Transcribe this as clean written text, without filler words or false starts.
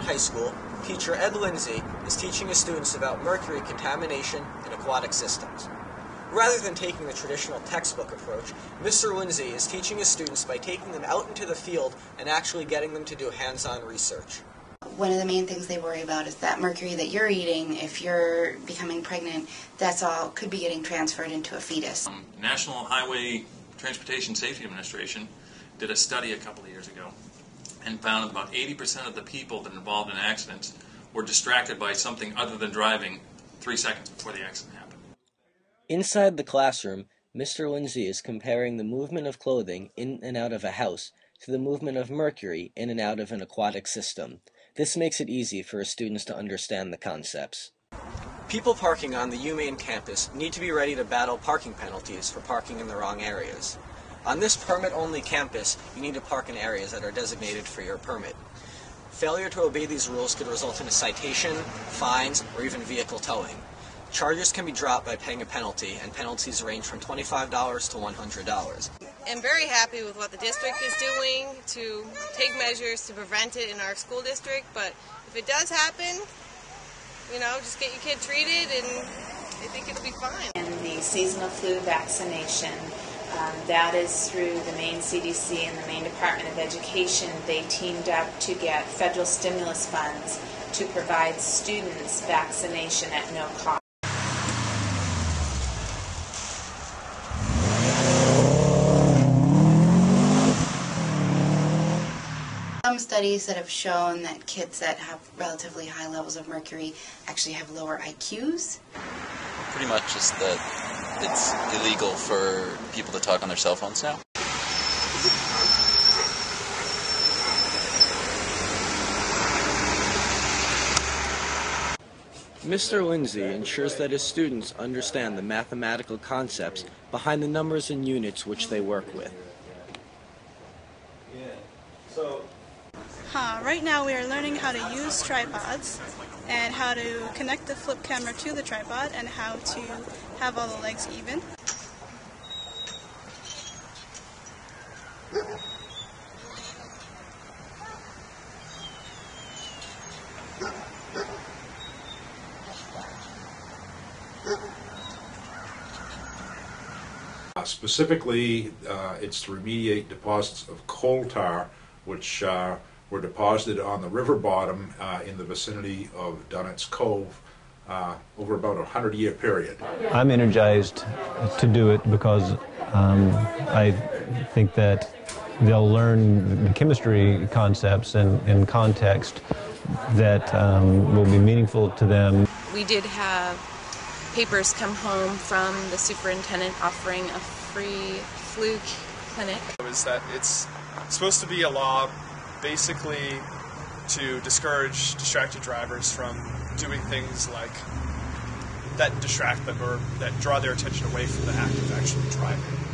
Youngstown High School, teacher Ed Lindsay is teaching his students about mercury contamination in aquatic systems. Rather than taking the traditional textbook approach, Mr. Lindsay is teaching his students by taking them out into the field and actually getting them to do hands-on research. One of the main things they worry about is that mercury that you're eating, if you're becoming pregnant, that's all could be getting transferred into a fetus. National Highway Transportation Safety Administration did a study a couple of years ago and found about 80% of the people that are involved in accidents were distracted by something other than driving 3 seconds before the accident happened. Inside the classroom, Mr. Lindsay is comparing the movement of clothing in and out of a house to the movement of mercury in and out of an aquatic system. This makes it easy for his students to understand the concepts. People parking on the UMaine campus need to be ready to battle parking penalties for parking in the wrong areas. On this permit-only campus, you need to park in areas that are designated for your permit. Failure to obey these rules could result in a citation, fines, or even vehicle towing. Charges can be dropped by paying a penalty, and penalties range from $25 to $100. I'm very happy with what the district is doing to take measures to prevent it in our school district, but if it does happen, you know, just get your kid treated and I think it'll be fine. And the seasonal flu vaccination, that is through the Maine CDC and the Maine Department of Education. They teamed up to get federal stimulus funds to provide students vaccination at no cost. Some studies that have shown that kids that have relatively high levels of mercury actually have lower IQs. Pretty much just that it's illegal for people to talk on their cell phones now. Mr. Lindsay ensures that his students understand the mathematical concepts behind the numbers and units which they work with. Right now we are learning how to use tripods and how to connect the flip camera to the tripod and how to have all the legs even. Specifically, it's to remediate deposits of coal tar which were deposited on the river bottom in the vicinity of Dunnet's Cove over about a 100-year period. I'm energized to do it because I think that they'll learn the chemistry concepts and context that will be meaningful to them. We did have papers come home from the superintendent offering a free flu clinic. Is that it's supposed to be a law basically to discourage distracted drivers from doing things like that distract them or that draw their attention away from the act of actually driving.